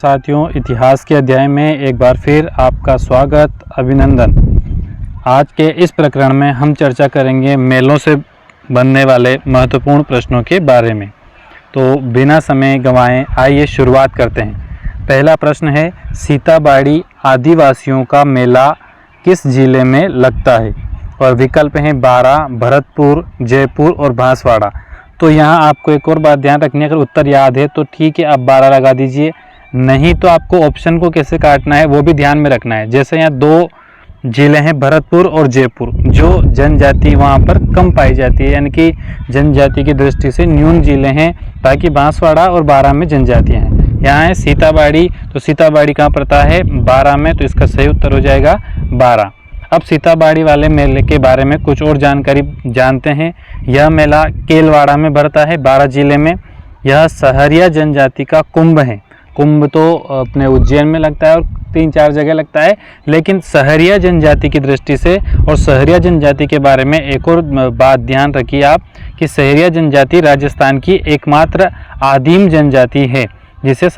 साथियों, इतिहास के अध्याय में एक बार फिर आपका स्वागत, अभिनंदन। आज के इस प्रकरण में हम चर्चा करेंगे मेलों से बनने वाले महत्वपूर्ण प्रश्नों के बारे में। तो बिना समय गंवाए आइए शुरुआत करते हैं। पहला प्रश्न है, सीताबाड़ी आदिवासियों का मेला किस जिले में लगता है? और विकल्प हैं बारा, भरतपुर, जयपुर और बांसवाड़ा। तो यहाँ आपको एक और बात ध्यान रखनी है, अगर उत्तर याद है तो ठीक है, आप 12 लगा दीजिए, नहीं तो आपको ऑप्शन को कैसे काटना है वो भी ध्यान में रखना है। जैसे यहाँ दो जिले हैं, भरतपुर और जयपुर, जो जनजाति वहाँ पर कम पाई जाती है, यानी कि जनजाति की दृष्टि से न्यून जिले हैं, ताकि बांसवाड़ा और बारा में जनजातियाँ हैं। यहाँ है सीताबाड़ी, तो सीताबाड़ी कहाँ पड़ता है? बारा में, तो इसका सही उत्तर हो जाएगा बारा। अब सीताबाड़ी वाले मेले के बारे में कुछ और जानकारी जानते हैं। यह मेला केलवाड़ा में भरता है, बारा जिले में। यह सहरिया जनजाति का कुंभ है। कुंभ तो अपने उज्जैन में लगता है और 3-4 जगह लगता है, लेकिन सहरिया जनजाति की दृष्टि से और सहरिया जनजाति के बारे में एक और बात ध्यान रखिए आप, कि सहरिया जनजाति राजस्थान की एकमात्र आदिम जनजाति है, जिसे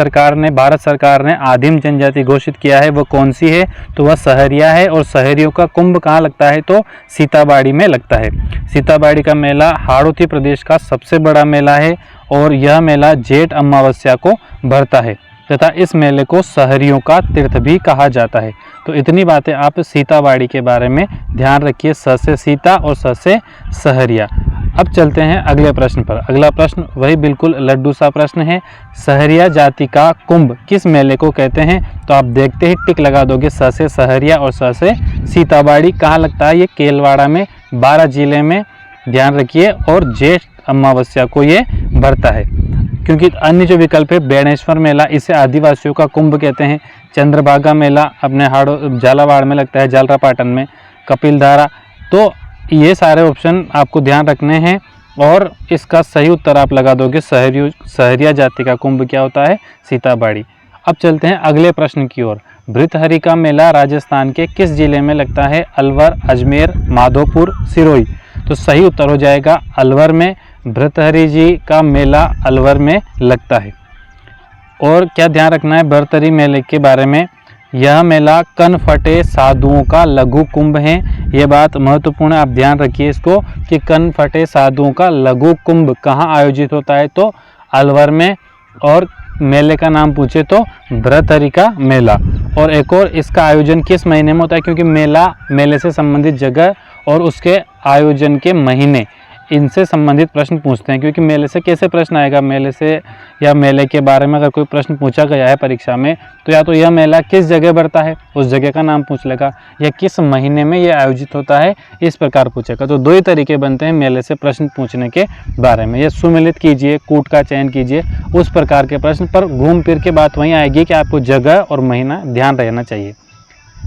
भारत सरकार ने आदिम जनजाति घोषित किया है। वो कौन सी है? तो वह सहरिया है। और सहरियों का कुंभ कहाँ लगता है? तो सीताबाड़ी में लगता है। सीताबाड़ी का मेला हाड़ौती प्रदेश का सबसे बड़ा मेला है और यह मेला जेठ अमावस्या को भरता है तथा इस मेले को सहरियों का तीर्थ भी कहा जाता है। तो इतनी बातें आप सीताबाड़ी के बारे में ध्यान रखिए, स से सीता और स से सहरिया। अब चलते हैं अगले प्रश्न पर। अगला प्रश्न वही बिल्कुल लड्डू सा प्रश्न है, सहरिया जाति का कुंभ किस मेले को कहते हैं? तो आप देखते ही टिक लगा दोगे, स से सहरिया और स से सीताबाड़ी कहाँ लगता है? ये केलवाड़ा में, बारा जिले में, ध्यान रखिए। और जेठ अमावस्या को ये भरता है। क्योंकि अन्य जो विकल्प है, बेणेश्वर मेला, इसे आदिवासियों का कुंभ कहते हैं। चंद्रभागा मेला अपने झालावाड़ में लगता है, झालरापाटन में। कपिलधारा, तो ये सारे ऑप्शन आपको ध्यान रखने हैं और इसका सही उत्तर आप लगा दोगे, सहरिया जाति का कुंभ क्या होता है? सीताबाड़ी। अब चलते हैं अगले प्रश्न की ओर। भृतहरि का मेला राजस्थान के किस जिले में लगता है? अलवर, अजमेर, माधोपुर, सिरोही। तो सही उत्तर हो जाएगा अलवर में। भृतहरि जी का मेला अलवर में लगता है। और क्या ध्यान रखना है भृतहरि मेले के बारे में? यह मेला कनफटे साधुओं का लघु कुंभ है। यह बात महत्वपूर्ण है, आप ध्यान रखिए इसको, कि कनफटे साधुओं का लघु कुंभ कहाँ आयोजित होता है? तो अलवर में। और मेले का नाम पूछे तो भृतहरि का मेला। और एक और, इसका आयोजन किस महीने में होता है? क्योंकि मेले से संबंधित जगह और उसके आयोजन के महीने, इनसे संबंधित प्रश्न पूछते हैं। क्योंकि मेले से कैसे प्रश्न आएगा? मेले से या मेले के बारे में अगर कोई प्रश्न पूछा गया है परीक्षा में, तो या तो यह मेला किस जगह बढ़ता है, उस जगह का नाम पूछ लेगा, या किस महीने में यह आयोजित होता है, इस प्रकार पूछेगा। तो 2 ही तरीके बनते हैं मेले से प्रश्न पूछने के बारे में। यह सुमेलित कीजिए, कूट का चयन कीजिए, उस प्रकार के प्रश्न पर घूम फिर के बात वहीं आएगी कि आपको जगह और महीना ध्यान रहना चाहिए।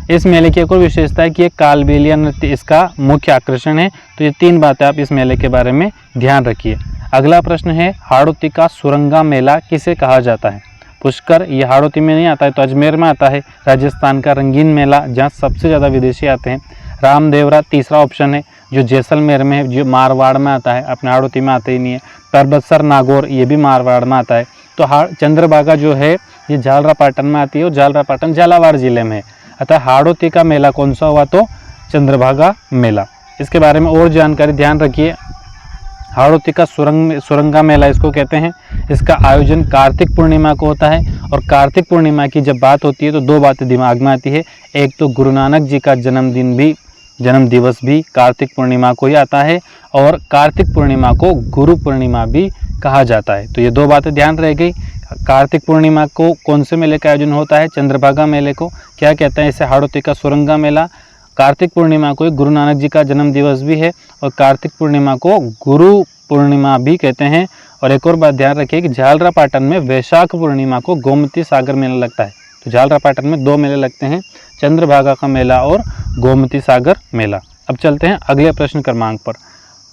इस मेले की एक और विशेषता है कि ये कालबेलिया नृत्य इसका मुख्य आकर्षण है। तो ये 3 बातें आप इस मेले के बारे में ध्यान रखिए। अगला प्रश्न है, हाड़ौती का सुरंगा मेला किसे कहा जाता है? पुष्कर, ये हाड़ौती में नहीं आता है, तो अजमेर में आता है। राजस्थान का रंगीन मेला, जहाँ सबसे ज़्यादा विदेशी आते हैं। रामदेवरा तीसरा ऑप्शन है, जो जैसलमेर में है, जो मारवाड़ में आता है, अपने हाड़ौती में आता ही नहीं है। परबतसर नागौर, ये भी मारवाड़ में आता है। तो चंद्रभागा जो है ये झालरापाटन में आती है और झालरापाटन झालावाड़ जिले में है। अतः हाड़ौती का मेला कौन सा हुआ? तो चंद्रभागा मेला। इसके बारे में और जानकारी ध्यान रखिए। हाड़ौती का सुरंगा मेला इसको कहते हैं। इसका आयोजन कार्तिक पूर्णिमा को होता है। और कार्तिक पूर्णिमा की जब बात होती है तो 2 बातें दिमाग में आती है। एक तो गुरु नानक जी का जन्म दिवस भी कार्तिक पूर्णिमा को ही आता है, और कार्तिक पूर्णिमा को गुरु पूर्णिमा भी कहा जाता है। तो ये 2 बातें ध्यान रह गई। कार्तिक पूर्णिमा को कौन से मेले का आयोजन होता है? चंद्रभागा मेले को क्या कहते हैं? इसे हाड़ौती का सुरंगा मेला। कार्तिक पूर्णिमा को गुरु नानक जी का जन्म दिवस भी है और कार्तिक पूर्णिमा को गुरु पूर्णिमा भी कहते हैं। और एक और बात ध्यान रखिए कि झालरापाटन में वैशाख पूर्णिमा को गोमती सागर मेला लगता है। तो झालरापाटन में 2 मेले लगते हैं, चंद्रभागा का मेला और गोमती सागर मेला। अब चलते हैं अगले प्रश्न क्रमांक पर।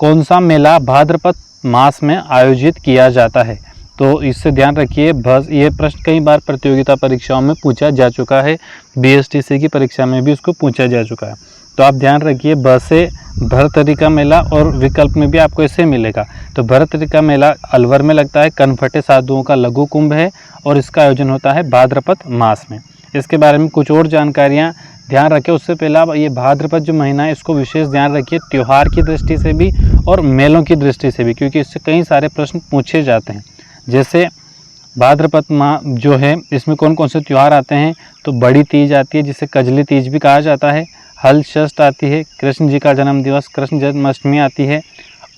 कौन सा मेला भाद्रपद मास में आयोजित किया जाता है? तो इससे ध्यान रखिए, ये प्रश्न कई बार प्रतियोगिता परीक्षाओं में पूछा जा चुका है। BSTC की परीक्षा में भी इसको पूछा जा चुका है। तो आप ध्यान रखिए, ब से भरतरी का मेला, और विकल्प में भी आपको ऐसे मिलेगा। तो भरतरी का मेला अलवर में लगता है, कनफटे साधुओं का लघु कुंभ है और इसका आयोजन होता है भाद्रपद मास में। इसके बारे में कुछ और जानकारियाँ ध्यान रखें। उससे पहले आप ये भाद्रपद जो महीना है इसको विशेष ध्यान रखिए, त्यौहार की दृष्टि से भी और मेलों की दृष्टि से भी, क्योंकि इससे कई सारे प्रश्न पूछे जाते हैं। जैसे भाद्रपद माह जो है इसमें कौन कौन से त्यौहार आते हैं, तो बड़ी तीज आती है जिसे कजली तीज भी कहा जाता है, हल षष्ठ आती है, कृष्ण जी का जन्म दिवस कृष्ण जन्माष्टमी आती है,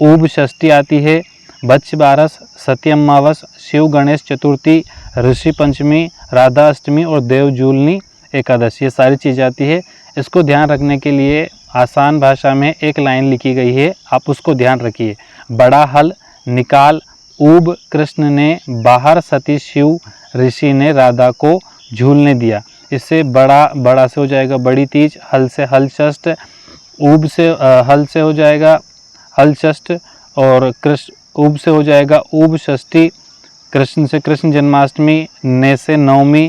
ऊब षष्ठी आती है, बच्च बारस, सती अमावस, शिव गणेश चतुर्थी, ऋषि पंचमी, राधा अष्टमी और देवजूलनी एकादशी, ये सारी चीज़ आती है। इसको ध्यान रखने के लिए आसान भाषा में एक लाइन लिखी गई है, आप उसको ध्यान रखिए। बड़ा हल निकाल ऊब कृष्ण ने बाहर, सती शिव ऋषि ने राधा को झूलने दिया। इससे बड़ा से हो जाएगा बड़ी तीज, हल से हल षष्ठ, ऊब से हल से हो जाएगा हल षष्ठ, और ऊब से हो जाएगा ऊब षष्ठी, कृष्ण से कृष्ण जन्माष्टमी, ने से नवमी,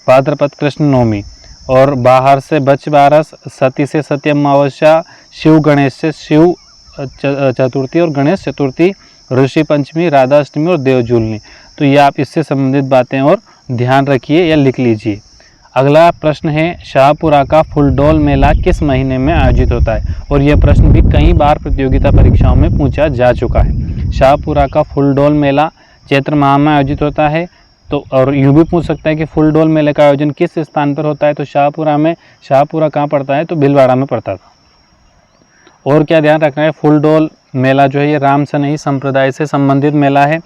भाद्रपद कृष्ण नवमी, और बाहर से बच्च बारस, सती से सती अमावस्या, शिव गणेश से शिव चतुर्थी और गणेश चतुर्थी, ऋषि पंचमी, राधा अष्टमी और देवजूलनी। तो ये आप इससे संबंधित बातें और ध्यान रखिए या लिख लीजिए। अगला प्रश्न है, शाहपुरा का फुलडोल मेला किस महीने में आयोजित होता है, और यह प्रश्न भी कई बार प्रतियोगिता परीक्षाओं में पूछा जा चुका है। शाहपुरा का फुलडोल मेला चैत्र माह में आयोजित होता है। तो और यूँ भी पूछ सकता है कि फुलडोल मेले का आयोजन किस स्थान पर होता है, तो शाहपुरा में। शाहपुरा कहाँ पड़ता है, तो भीलवाड़ा में पड़ता था। और क्या ध्यान रखना है, फुलडोल मेला जो है ये राम सनई संप्रदाय से संबंधित मेला है।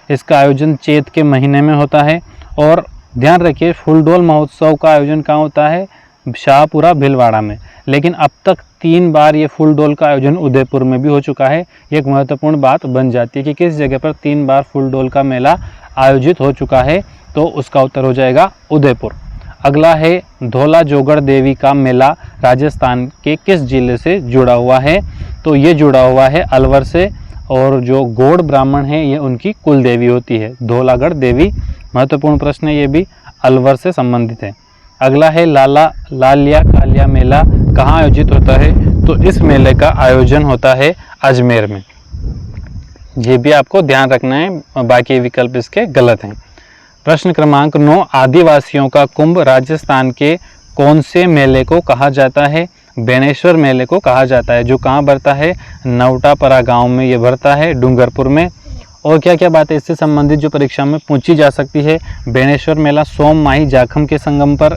इसका आयोजन चैत के महीने में होता है। और ध्यान रखिए, फुलडोल महोत्सव का आयोजन कहाँ होता है, शाहपुरा भीलवाड़ा में। लेकिन अब तक 3 बार ये फुलडोल का आयोजन उदयपुर में भी हो चुका है। ये एक महत्वपूर्ण बात बन जाती है कि किस जगह पर 3 बार फुलडोल का मेला आयोजित हो चुका है, तो उसका उत्तर हो जाएगा उदयपुर। अगला है, धौला जोगड़ देवी का मेला राजस्थान के किस जिले से जुड़ा हुआ है, तो ये जुड़ा हुआ है अलवर से, और जो गौड़ ब्राह्मण हैं ये उनकी कुल देवी होती है धौलागढ़ देवी। महत्वपूर्ण प्रश्न है, ये भी अलवर से संबंधित है। अगला है, लालिया कालिया मेला कहाँ आयोजित होता है, तो इस मेले का आयोजन होता है अजमेर में। ये भी आपको ध्यान रखना है, बाकी विकल्प इसके गलत हैं। प्रश्न क्रमांक 9, आदिवासियों का कुंभ राजस्थान के कौन से मेले को कहा जाता है, बेनेश्वर मेले को कहा जाता है, जो कहाँ बढ़ता है, नवटापरा गांव में ये बढ़ता है, डूंगरपुर में। और क्या क्या बातें इससे संबंधित जो परीक्षा में पूछी जा सकती है, बेनेश्वर मेला सोम माही जाखम के संगम पर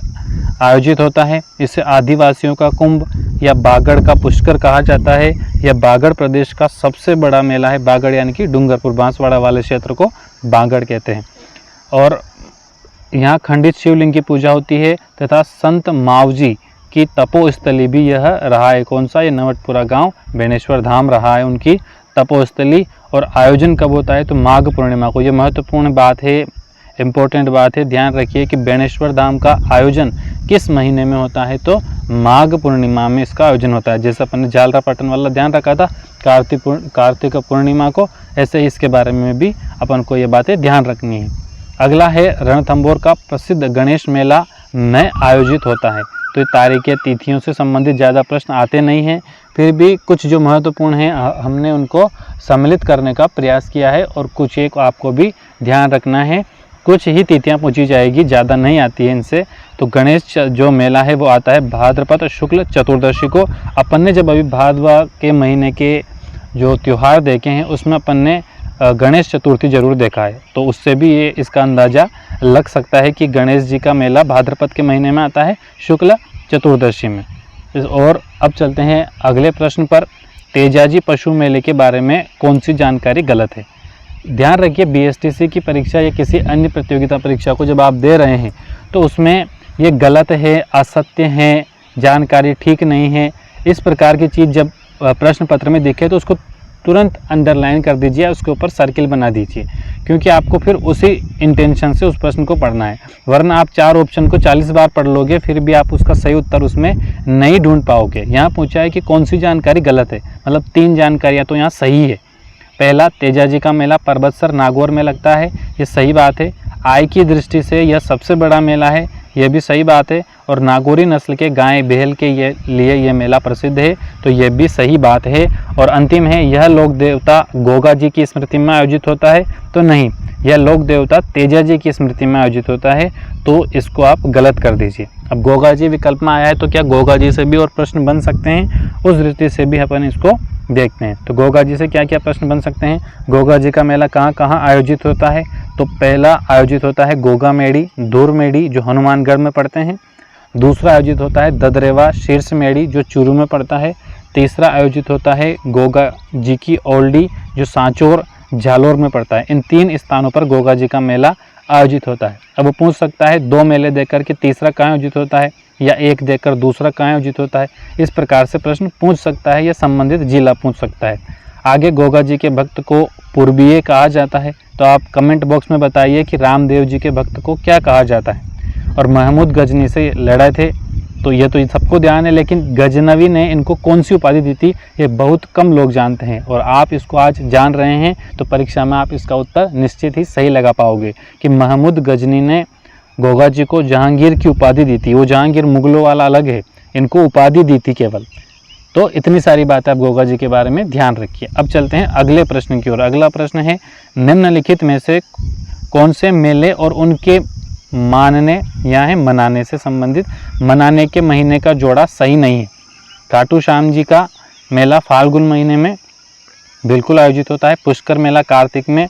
आयोजित होता है। इसे आदिवासियों का कुंभ या बागड़ का पुष्कर कहा जाता है। यह बागड़ प्रदेश का सबसे बड़ा मेला है। बागड़ यानी कि डूंगरपुर बांसवाड़ा वाले क्षेत्र को बागड़ कहते हैं। और यहाँ खंडित शिवलिंग की पूजा होती है तथा संत मावजी की तपोस्थली भी यह रहा है। कौन सा, ये नवटपुरा गांव बेनेश्वर धाम रहा है उनकी तपोस्थली। और आयोजन कब होता है, तो माघ पूर्णिमा को। ये महत्वपूर्ण बात है, इम्पोर्टेंट बात है, ध्यान रखिए कि बेनेश्वर धाम का आयोजन किस महीने में होता है, तो माघ पूर्णिमा में इसका आयोजन होता है। जैसे अपन ने झालरापाटन वाला ध्यान रखा था कार्तिक पूर्णिमा को, ऐसे ही इसके बारे में भी अपन को ये बातें ध्यान रखनी है। अगला है, रणथंभौर का प्रसिद्ध गणेश मेला में आयोजित होता है। तो तारीख या तिथियों से संबंधित ज़्यादा प्रश्न आते नहीं हैं, फिर भी कुछ जो महत्वपूर्ण हैं हमने उनको सम्मिलित करने का प्रयास किया है, और कुछ एक आपको भी ध्यान रखना है। कुछ ही तिथियां पूछी जाएगी, ज़्यादा नहीं आती है इनसे। तो गणेश जो मेला है वो आता है भाद्रपद शुक्ल चतुर्दशी को। अपन ने जब अभी भादवा के महीने के जो त्यौहार देखे हैं उसमें अपन ने गणेश चतुर्थी जरूर देखा है, तो उससे भी ये इसका अंदाज़ा लग सकता है कि गणेश जी का मेला भाद्रपद के महीने में आता है शुक्ल चतुर्दशी में। और अब चलते हैं अगले प्रश्न पर, तेजाजी पशु मेले के बारे में कौन सी जानकारी गलत है। ध्यान रखिए, बीएसटीसी की परीक्षा या किसी अन्य प्रतियोगिता परीक्षा को जब आप दे रहे हैं तो उसमें ये गलत है, असत्य है, जानकारी ठीक नहीं है, इस प्रकार की चीज़ जब प्रश्न पत्र में दिखे तो उसको तुरंत अंडरलाइन कर दीजिए, उसके ऊपर सर्किल बना दीजिए, क्योंकि आपको फिर उसी इंटेंशन से उस प्रश्न को पढ़ना है। वरना आप 4 ऑप्शन को 40 बार पढ़ लोगे, फिर भी आप उसका सही उत्तर उसमें नहीं ढूंढ पाओगे। यहाँ पूछा है कि कौन सी जानकारी गलत है, मतलब 3 जानकारियाँ तो यहाँ सही है। पहला, तेजाजी का मेला परबतसर नागौर में लगता है, ये सही बात है। आय की दृष्टि से यह सबसे बड़ा मेला है, ये भी सही बात है। और नागौरी नस्ल के गाय बैल के लिए ये मेला प्रसिद्ध है, तो ये भी सही बात है। और अंतिम है, यह लोक देवता गोगा जी की स्मृति में आयोजित होता है, तो नहीं, यह लोक देवता तेजा जी की स्मृति में आयोजित होता है, तो इसको आप गलत कर दीजिए। अब गोगा जी विकल्प में आया है, तो क्या गोगा जी से भी और प्रश्न बन सकते हैं, उस दृष्टि से भी अपन इसको देखते हैं। तो गोगा जी से क्या क्या प्रश्न बन सकते हैं। गोगा जी का मेला कहाँ कहाँ आयोजित होता है, तो पहला आयोजित होता है गोगा मेड़ी, दूर मेड़ी जो हनुमानगढ़ में पड़ते हैं। दूसरा आयोजित होता है ददरेवा शीर्ष मेड़ी जो चूरू में पड़ता है। तीसरा आयोजित होता है गोगा जी की ओल्डी जो सांचौर जालोर में पड़ता है। इन 3 स्थानों पर गोगा जी का मेला आयोजित होता है। अब वो पूछ सकता है 2 मेले देकर के तीसरा कहाँ आयोजित होता है, या 1 देकर दूसरा कहाँ आयोजित होता है। इस प्रकार से प्रश्न पूछ सकता है या संबंधित जिला पूछ सकता है। आगे गोगा जी के भक्त को पूर्वीय कहा जाता है, तो आप कमेंट बॉक्स में बताइए कि रामदेव जी के भक्त को क्या कहा जाता है। और महमूद गजनी से लड़े थे, तो ये तो सबको ध्यान है, लेकिन गजनवी ने इनको कौन सी उपाधि दी थी ये बहुत कम लोग जानते हैं। और आप इसको आज जान रहे हैं तो परीक्षा में आप इसका उत्तर निश्चित ही सही लगा पाओगे कि महमूद गजनी ने गोगा जी को जहांगीर की उपाधि दी थी। वो जहांगीर मुगलों वाला अलग है, इनको उपाधि दी थी केवल। तो इतनी सारी बातें आप गोगा जी के बारे में ध्यान रखिए। अब चलते हैं अगले प्रश्न की ओर। अगला प्रश्न है, निम्नलिखित में से कौन से मेले और उनके मानने या है मनाने से संबंधित मनाने के महीने का जोड़ा सही नहीं है। खाटू श्याम जी का मेला फाल्गुन महीने में बिल्कुल आयोजित होता है। पुष्कर मेला कार्तिक में।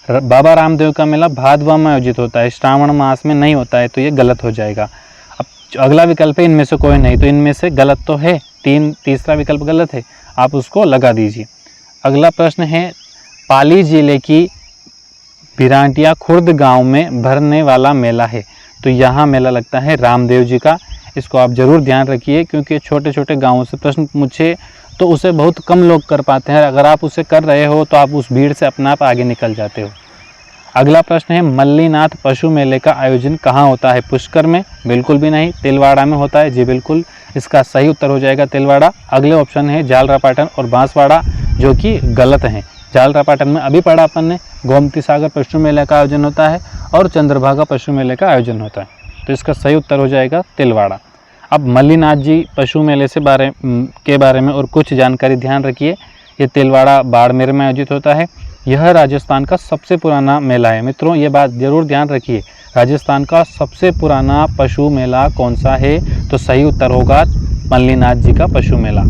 बाबा रामदेव का मेला भादवा में आयोजित होता है, श्रावण मास में नहीं होता है, तो ये गलत हो जाएगा। अब अगला विकल्प है इनमें से कोई नहीं, तो इनमें से गलत तो है, तीसरा विकल्प गलत है, आप उसको लगा दीजिए। अगला प्रश्न है, पाली जिले की भिरांटिया खुर्द गांव में भरने वाला मेला है, तो यहाँ मेला लगता है रामदेव जी का। इसको आप ज़रूर ध्यान रखिए, क्योंकि छोटे छोटे गांवों से प्रश्न पूछे तो उसे बहुत कम लोग कर पाते हैं। अगर आप उसे कर रहे हो तो आप उस भीड़ से अपने आप आगे निकल जाते हो। अगला प्रश्न है, मल्लीनाथ पशु मेले का आयोजन कहाँ होता है। पुष्कर में? बिल्कुल भी नहीं। तिलवाड़ा में होता है? जी बिल्कुल, इसका सही उत्तर हो जाएगा तिलवाड़ा। अगले ऑप्शन है जालरापाटन और बांसवाड़ा, जो कि गलत हैं। जालरापाटन में अभी पढ़ा अपन ने, गोमती सागर पशु मेले का आयोजन होता है और चंद्रभागा पशु मेले का आयोजन होता है, तो इसका सही उत्तर हो जाएगा तिलवाड़ा। अब मल्लीनाथ जी पशु मेले से के बारे में और कुछ जानकारी ध्यान रखिए। ये तिलवाड़ा बाड़मेर में आयोजित होता है। यह राजस्थान का सबसे पुराना मेला है। मित्रों, ये बात जरूर ध्यान रखिए, राजस्थान का सबसे पुराना पशु मेला कौन सा है, तो सही उत्तर होगा मल्लीनाथ जी का पशु मेला।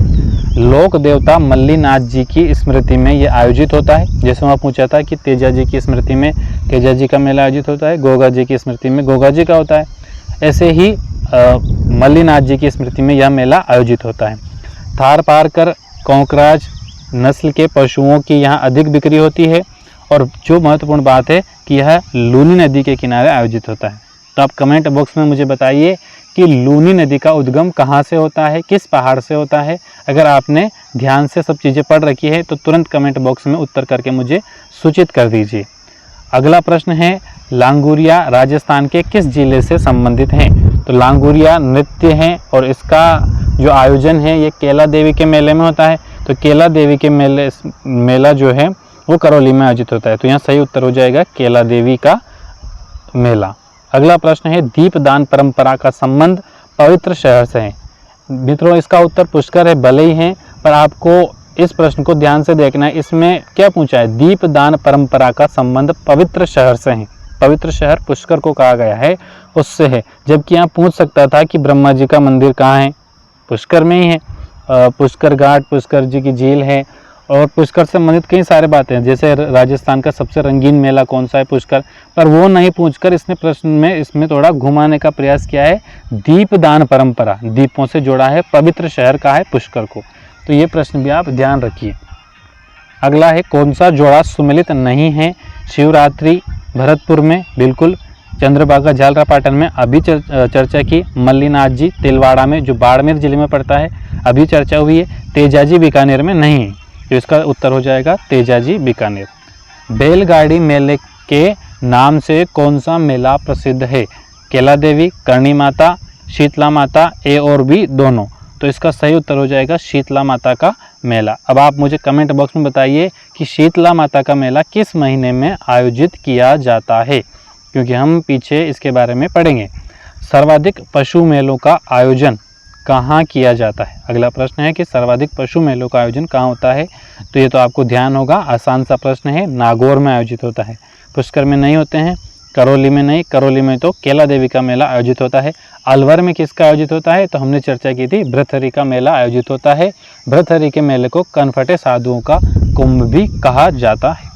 लोक देवता मल्लीनाथ जी की स्मृति में ये आयोजित होता है। जैसे वहाँ पूछा था कि तेजा जी की स्मृति में तेजा जी का मेला आयोजित होता है, गोगा जी की स्मृति में गोगा जी का होता है, ऐसे ही मल्लीनाथ जी की स्मृति में यह मेला आयोजित होता है। थारपारकर कोंकराज नस्ल के पशुओं की यहाँ अधिक बिक्री होती है। और जो महत्वपूर्ण बात है कि यह लूनी नदी के किनारे आयोजित होता है। तो आप कमेंट बॉक्स में मुझे बताइए कि लूनी नदी का उद्गम कहाँ से होता है, किस पहाड़ से होता है। अगर आपने ध्यान से सब चीज़ें पढ़ रखी है तो तुरंत कमेंट बॉक्स में उत्तर करके मुझे सूचित कर दीजिए। अगला प्रश्न है, लांगुरिया राजस्थान के किस जिले से संबंधित हैं। तो लांगुरिया नृत्य है और इसका जो आयोजन है ये केला देवी के मेले में होता है। तो केला देवी के मेला जो है वो करौली में आयोजित होता है, तो यहाँ सही उत्तर हो जाएगा केला देवी का मेला। अगला प्रश्न है, दीपदान परंपरा का संबंध पवित्र शहर से है। मित्रों, इसका उत्तर पुष्कर है, भले ही है, पर आपको इस प्रश्न को ध्यान से देखना है। इसमें क्या पूछा है, दीपदान परंपरा का संबंध पवित्र शहर से है। पवित्र शहर पुष्कर को कहा गया है, उससे है। जबकि यहाँ पूछ सकता था कि ब्रह्मा जी का मंदिर कहाँ है, पुष्कर में ही है। पुष्कर घाट, पुष्कर जी की झील है, और पुष्कर से संबंधित कई सारे बातें हैं। जैसे राजस्थान का सबसे रंगीन मेला कौन सा है, पुष्कर, पर वो नहीं पूछकर इसने प्रश्न में इसमें थोड़ा घुमाने का प्रयास किया है। दीपदान परंपरा, दीपों से जोड़ा है, पवित्र शहर का है पुष्कर को। तो ये प्रश्न भी आप ध्यान रखिए। अगला है, कौन सा जोड़ा सुमिलित नहीं है। शिवरात्रि भरतपुर में, बिल्कुल। चंद्रभागा झालरापाटन में अभी चर्चा की। मल्लीनाथ जी तिलवाड़ा में जो बाड़मेर जिले में पड़ता है अभी चर्चा हुई है। तेजाजी बीकानेर में नहीं है, तो इसका उत्तर हो जाएगा तेजाजी बीकानेर। बैलगाड़ी मेले के नाम से कौन सा मेला प्रसिद्ध है। केला देवी, करणी माता, शीतला माता, ए और बी दोनों। तो इसका सही उत्तर हो जाएगा शीतला माता का मेला। अब आप मुझे कमेंट बॉक्स में बताइए कि शीतला माता का मेला किस महीने में आयोजित किया जाता है, क्योंकि हम पीछे इसके बारे में पढ़ेंगे। सर्वाधिक पशु मेलों का आयोजन कहाँ किया जाता है। अगला प्रश्न है कि सर्वाधिक पशु मेलों का आयोजन कहाँ होता है। तो ये तो आपको ध्यान होगा, आसान सा प्रश्न है, नागौर में आयोजित होता है। पुष्कर में नहीं होते हैं, करौली में नहीं, करौली में तो केला देवी का मेला आयोजित होता है। अलवर में किसका आयोजित होता है, तो हमने चर्चा की थी, भृतहरि का मेला आयोजित होता है। भृतहरि के मेले को कनफटे साधुओं का कुंभ भी कहा जाता है।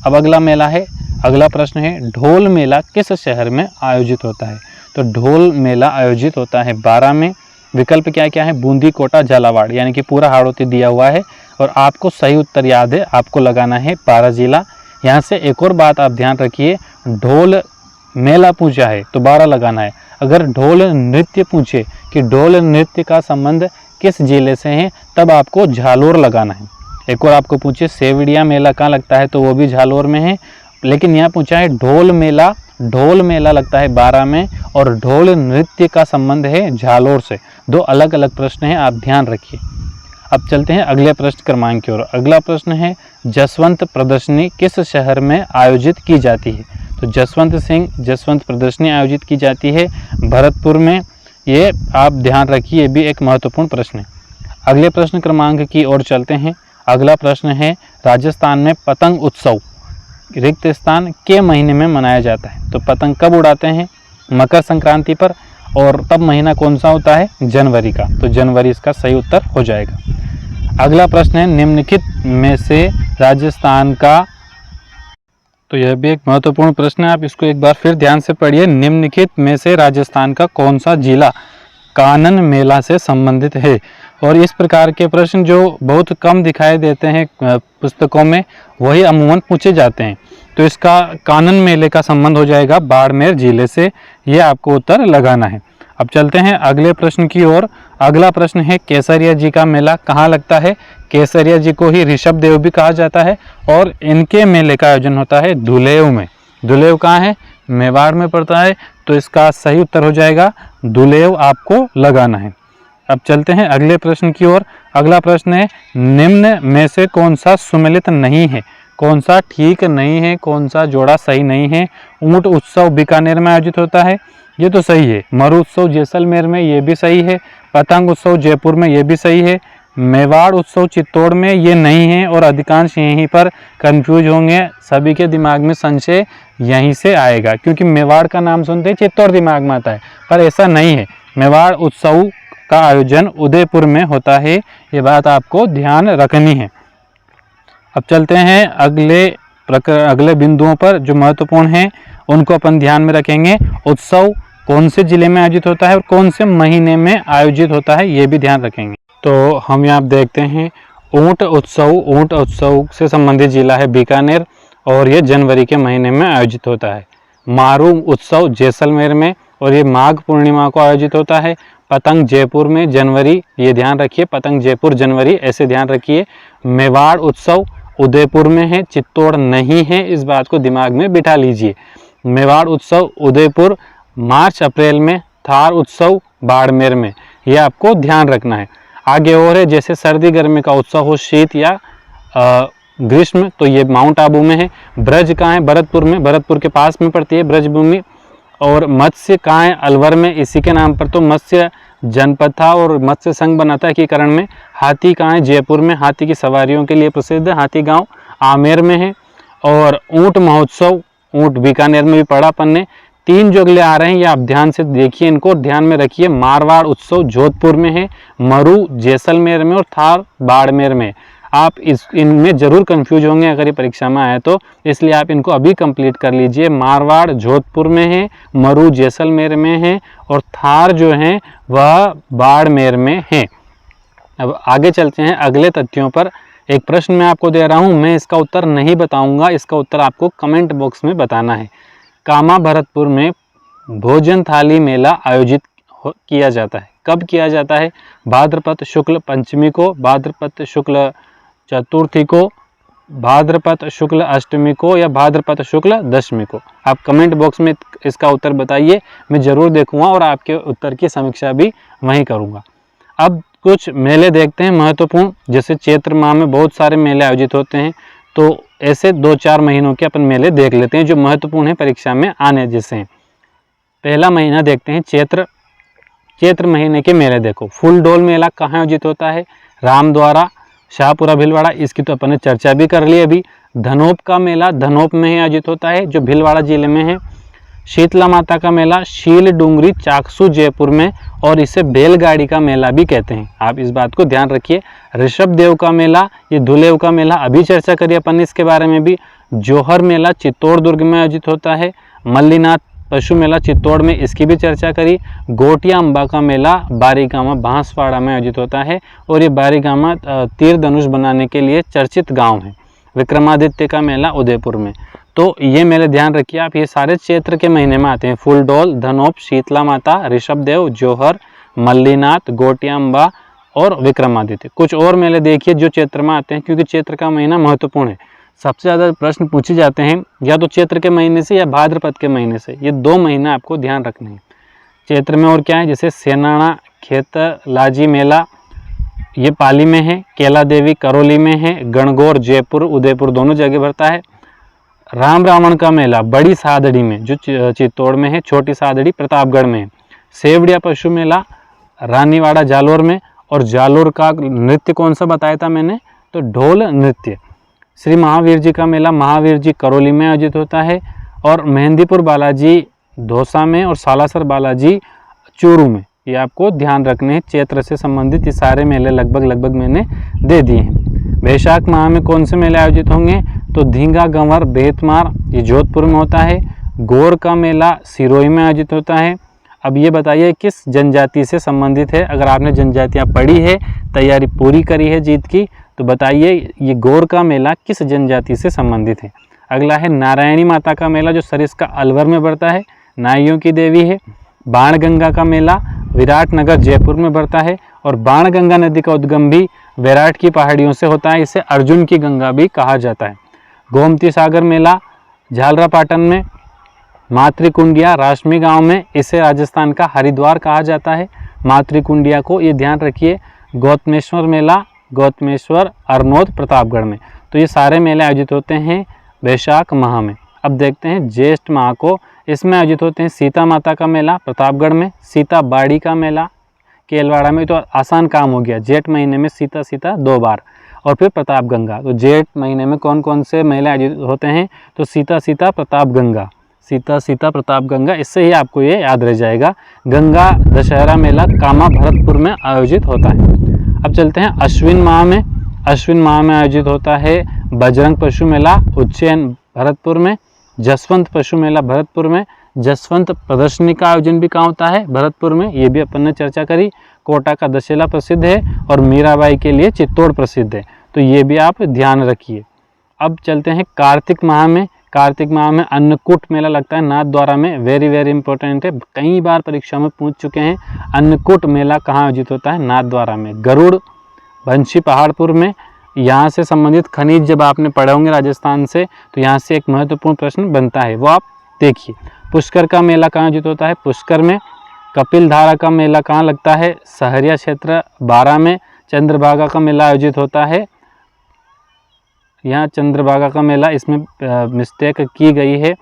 अब अगला मेला है, अगला प्रश्न है, ढोल मेला किस शहर में आयोजित होता है। तो ढोल मेला आयोजित होता है बारा में। विकल्प क्या क्या है, बूंदी, कोटा, झालावाड़, यानी कि पूरा हाड़ौती दिया हुआ है और आपको सही उत्तर याद है, आपको लगाना है बारा जिला। यहाँ से एक और बात आप ध्यान रखिए, ढोल मेला पूछा है तो बारा लगाना है। अगर ढोल नृत्य पूछे कि ढोल नृत्य का संबंध किस जिले से है, तब आपको झालोर लगाना है। एक और आपको पूछे सेवड़िया मेला कहाँ लगता है, तो वो भी झालोर में है। लेकिन यहाँ पूछा है ढोल मेला लगता है बारा में और ढोल नृत्य का संबंध है झालोर से। दो अलग अलग प्रश्न हैं, आप ध्यान रखिए। अब चलते हैं अगले प्रश्न क्रमांक की ओर। अगला प्रश्न है, जसवंत प्रदर्शनी किस शहर में आयोजित की जाती है। तो जसवंत प्रदर्शनी आयोजित की जाती है भरतपुर में। ये आप ध्यान रखिए, ये भी एक महत्वपूर्ण प्रश्न है। अगले प्रश्न क्रमांक की ओर चलते हैं। अगला प्रश्न है, राजस्थान में पतंग उत्सव रिक्त स्थान के महीने में मनाया जाता है। तो पतंग कब उड़ाते हैं, मकर संक्रांति पर, और तब महीना कौन सा होता है, जनवरी का। तो जनवरी इसका सही उत्तर हो जाएगा। अगला प्रश्न है, निम्नलिखित में से राजस्थान का, तो यह भी एक महत्वपूर्ण प्रश्न है, आप इसको एक बार फिर ध्यान से पढ़िए। निम्नलिखित में से राजस्थान का कौन सा जिला कानन मेला से संबंधित है। और इस प्रकार के प्रश्न जो बहुत कम दिखाई देते हैं पुस्तकों में, वही अमूमन पूछे जाते हैं। तो इसका कानन मेले का संबंध हो जाएगा बाड़मेर जिले से, ये आपको उत्तर लगाना है। अब चलते हैं अगले प्रश्न की ओर। अगला प्रश्न है, केसरिया जी का मेला कहाँ लगता है। केसरिया जी को ही ऋषभ देव भी कहा जाता है और इनके मेले का आयोजन होता है धुलेव में। धुलेव कहाँ है, मेवाड़ में पड़ता है। तो इसका सही उत्तर हो जाएगा धुलेव, आपको लगाना है। अब चलते हैं अगले प्रश्न की ओर। अगला प्रश्न है, निम्न में से कौन सा सुमेलित नहीं है, कौन सा ठीक नहीं है, कौन सा जोड़ा सही नहीं है। ऊंट उत्सव बीकानेर में आयोजित होता है, ये तो सही है। मरु उत्सव जैसलमेर में, ये भी सही है। पतंग उत्सव जयपुर में, ये भी सही है। मेवाड़ उत्सव चित्तौड़ में, ये नहीं है। और अधिकांश यहीं पर कंफ्यूज होंगे, सभी के दिमाग में संशय यहीं से आएगा, क्योंकि मेवाड़ का नाम सुनते ही चित्तौड़ दिमाग में आता है, पर ऐसा नहीं है। मेवाड़ उत्सव का आयोजन उदयपुर में होता है, ये बात आपको ध्यान रखनी है। अब चलते हैं अगले बिंदुओं पर जो महत्वपूर्ण हैं, उनको अपन ध्यान में रखेंगे। उत्सव कौन से जिले में आयोजित होता है और कौन से महीने में आयोजित होता है, ये भी ध्यान रखेंगे। तो हम यहाँ देखते हैं, ऊंट उत्सव से संबंधित जिला है बीकानेर और ये जनवरी के महीने में आयोजित होता है। मारू उत्सव जैसलमेर में और ये माघ पूर्णिमा को आयोजित होता है। पतंग जयपुर में जनवरी, ये ध्यान रखिए, पतंग जयपुर जनवरी, ऐसे ध्यान रखिए। मेवाड़ उत्सव उदयपुर में है, चित्तौड़ नहीं है, इस बात को दिमाग में बिठा लीजिए। मेवाड़ उत्सव उदयपुर मार्च अप्रैल में, थार उत्सव बाड़मेर में, ये आपको ध्यान रखना है। आगे और है, जैसे सर्दी गर्मी का उत्सव हो, शीत या ग्रीष्म, तो ये माउंट आबू में है। ब्रज कहाँ है, भरतपुर में, भरतपुर के पास में पड़ती है ब्रजभूमि। और मत्स्य कहाँ है, अलवर में, इसी के नाम पर तो मत्स्य जनपद था और मत्स्य संघ बना था एकीकरण में। हाथी कहाँ है, जयपुर में, हाथी की सवारियों के लिए प्रसिद्ध हाथी गांव आमेर में है। और ऊंट महोत्सव, ऊंट बीकानेर में भी पड़ा अपन ने। तीन जो अगले आ रहे हैं, ये आप ध्यान से देखिए, इनको ध्यान में रखिए। मारवाड़ उत्सव जोधपुर में है, मरु जैसलमेर में और थार बाड़मेर में। आप इनमें जरूर कंफ्यूज होंगे अगर ये परीक्षा में आए तो, इसलिए आप इनको अभी कंप्लीट कर लीजिए। मारवाड़ जोधपुर में है, मरु जैसलमेर में है और थार जो है वह बाड़मेर में है। अब आगे चलते हैं अगले तथ्यों पर। एक प्रश्न मैं आपको दे रहा हूं, मैं इसका उत्तर नहीं बताऊंगा, इसका उत्तर आपको कमेंट बॉक्स में बताना है। कामा भरतपुर में भोजन थाली मेला आयोजित किया जाता है, कब किया जाता है? भाद्रपद शुक्ल पंचमी को, भाद्रपद शुक्ल चतुर्थी को, भाद्रपद शुक्ल अष्टमी को या भाद्रपद शुक्ल दशमी को? आप कमेंट बॉक्स में इसका उत्तर बताइए, मैं ज़रूर देखूंगा और आपके उत्तर की समीक्षा भी वहीं करूंगा। अब कुछ मेले देखते हैं महत्वपूर्ण, जैसे चैत्र माह में बहुत सारे मेले आयोजित होते हैं, तो ऐसे 2-4 महीनों के अपन मेले देख लेते हैं जो महत्वपूर्ण है, परीक्षा में आने जैसे हैं। पहला महीना देखते हैं चैत्र। चैत्र महीने के मेले देखो, फूल डोल मेला कहाँ आयोजित होता है? रामद्वारा, शाहपुरा भीलवाड़ा, इसकी तो अपन ने चर्चा भी कर ली अभी। धनोप का मेला धनोप में ही आयोजित होता है जो भीलवाड़ा जिले में है। शीतला माता का मेला शील डूंगरी चाकसू जयपुर में, और इसे बैलगाड़ी का मेला भी कहते हैं, आप इस बात को ध्यान रखिए। ऋषभ देव का मेला, ये धुलेव का मेला, अभी चर्चा करिए अपन इसके बारे में भी। जौहर मेला चित्तौड़ दुर्ग में आयोजित होता है। मल्लीनाथ पशु मेला चित्तौड़ में, इसकी भी चर्चा करी। गोटिया अम्बा का मेला बारीगामा बांसवाड़ा में आयोजित होता है, और ये बारीगामा तीर धनुष बनाने के लिए चर्चित गांव है। विक्रमादित्य का मेला उदयपुर में। तो ये मेले ध्यान रखिए आप, ये सारे चैत्र के महीने में आते हैं। फूलडोल, धनोप, शीतला माता, ऋषभदेव, जौहर, मल्लीनाथ, गोटिया अम्बा और विक्रमादित्य। कुछ और मेले देखिए जो चैत्र में आते हैं, क्योंकि चैत्र का महीना महत्वपूर्ण है। सबसे ज़्यादा प्रश्न पूछे जाते हैं या तो चैत्र के महीने से या भाद्रपद के महीने से, ये 2 महीना आपको ध्यान रखने हैं। चैत्र में और क्या है, जैसे सेनाना खेतलाजी मेला, ये पाली में है। कैला देवी करौली में है। गणगौर जयपुर उदयपुर दोनों जगह भरता है। राम रावण का मेला बड़ी सादड़ी में जो चित्तौड़ में है, छोटी सादड़ी प्रतापगढ़ में है। सेवड़िया पशु मेला रानीवाड़ा जालोर में, और जालोर का नृत्य कौन सा बताया था मैंने, तो ढोल नृत्य। श्री महावीर जी का मेला महावीर जी करौली में आयोजित होता है, और मेहंदीपुर बालाजी धौसा में, और सालासर बालाजी चूरू में। ये आपको ध्यान रखने हैं। चैत्र से संबंधित ये सारे मेले लगभग मैंने दे दिए हैं। वैशाख माह में कौन से मेले आयोजित होंगे, तो धींगा गंवर बेतमार, ये जोधपुर में होता है। गौर का मेला सिरोही में आयोजित होता है। अब ये बताइए किस जनजाति से संबंधित है। अगर आपने जनजातियाँ पढ़ी है, तैयारी पूरी करी है जीत की, तो बताइए ये गौर का मेला किस जनजाति से संबंधित है। अगला है नारायणी माता का मेला जो सरिस्का अलवर में बढ़ता है, नाइयों की देवी है। बाणगंगा का मेला विराटनगर जयपुर में बढ़ता है, और बाणगंगा नदी का उद्गम भी विराट की पहाड़ियों से होता है, इसे अर्जुन की गंगा भी कहा जाता है। गोमती सागर मेला झालरापाटन में। मातृकुंडिया राशमी गांव में, इसे राजस्थान का हरिद्वार कहा जाता है, मातृकुंडिया को, ये ध्यान रखिए। गौतमेश्वर मेला गौतमेश्वर अरनोद प्रतापगढ़ में। तो ये सारे मेले आयोजित होते हैं वैशाख माह में। अब देखते हैं ज्येष्ठ माह को, इसमें आयोजित होते हैं सीता माता का मेला प्रतापगढ़ में, सीता बाड़ी का मेला केलवाड़ा में। तो आसान काम हो गया, जेठ महीने में सीता 2 बार, और फिर प्रतापगंगा। तो जेठ महीने में कौन कौन से मेले आयोजित होते हैं, तो सीता प्रतापगंगा, सीता प्रतापगंगा, इससे ही आपको ये याद रह जाएगा। गंगा दशहरा मेला कामा भरतपुर में आयोजित होता है। अब चलते हैं अश्विन माह में। अश्विन माह में आयोजित होता है बजरंग पशु मेला उज्जैन भरतपुर में, जसवंत पशु मेला भरतपुर में। जसवंत प्रदर्शनी का आयोजन भी कहाँ होता है, भरतपुर में, ये भी अपन ने चर्चा करी। कोटा का दशहरा प्रसिद्ध है, और मीराबाई के लिए चित्तौड़ प्रसिद्ध है, तो ये भी आप ध्यान रखिए। अब चलते हैं कार्तिक माह में। कार्तिक माह में अन्नकूट मेला लगता है नाथद्वारा में, वेरी इंपॉर्टेंट है, कई बार परीक्षा में पूछ चुके हैं। अन्नकूट मेला कहाँ आयोजित होता है, नाथद्वारा में। गरुड़ बंशी पहाड़पुर में, यहाँ से संबंधित खनिज जब आपने पढ़े होंगे राजस्थान से, तो यहाँ से एक महत्वपूर्ण प्रश्न बनता है, वो आप देखिए। पुष्कर का मेला कहाँ आयोजित होता है, पुष्कर में। कपिल धारा का मेला कहाँ लगता है, सहरिया क्षेत्र 12 में। चंद्रभागा का मेला आयोजित होता है, यहाँ चंद्रभागा का मेला, इसमें मिस्टेक की गई है,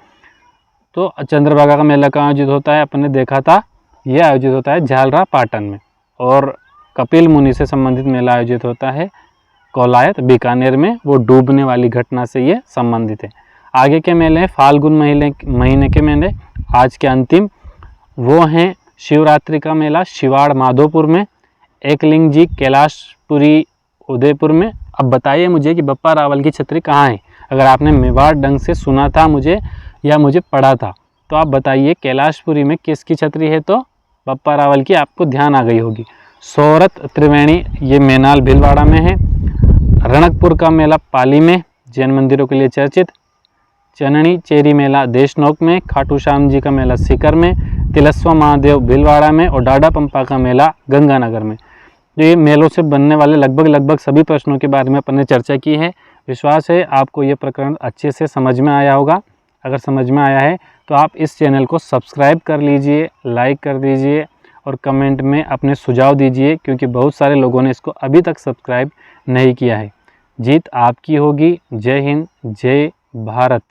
तो चंद्रभागा का मेला कहाँ आयोजित होता है, अपन ने देखा था, यह आयोजित होता है झालरापाटन में। और कपिल मुनि से संबंधित मेला आयोजित होता है कौलायत बीकानेर में, वो डूबने वाली घटना से ये संबंधित है। आगे के मेले हैं फाल्गुन महीने के मेले, आज के अंतिम, वो हैं शिवरात्रि का मेला शिवाड़ माधोपुर में, एकलिंग जी कैलाशपुरी उदयपुर में। अब बताइए मुझे कि बप्पा रावल की छतरी कहाँ है। अगर आपने मेवाड़ ढंग से सुना था मुझे या मुझे पढ़ा था, तो आप बताइए कैलाशपुरी में किसकी छतरी है, तो बप्पा रावल की, आपको ध्यान आ गई होगी। सोरत त्रिवेणी ये मैनाल भीलवाड़ा में है। रणकपुर का मेला पाली में, जैन मंदिरों के लिए चर्चित। चननी चेरी मेला देशनोक में। खाटू श्याम जी का मेला सीकर में। तिलस्वा महादेव भीलवाड़ा में, और डाडा पंपा का मेला गंगानगर में। तो ये मेलों से बनने वाले लगभग सभी प्रश्नों के बारे में अपन ने चर्चा की है। विश्वास है आपको ये प्रकरण अच्छे से समझ में आया होगा। अगर समझ में आया है तो आप इस चैनल को सब्सक्राइब कर लीजिए, लाइक कर दीजिए, और कमेंट में अपने सुझाव दीजिए, क्योंकि बहुत सारे लोगों ने इसको अभी तक सब्सक्राइब नहीं किया है। जीत आपकी होगी। जय हिंद, जय भारत।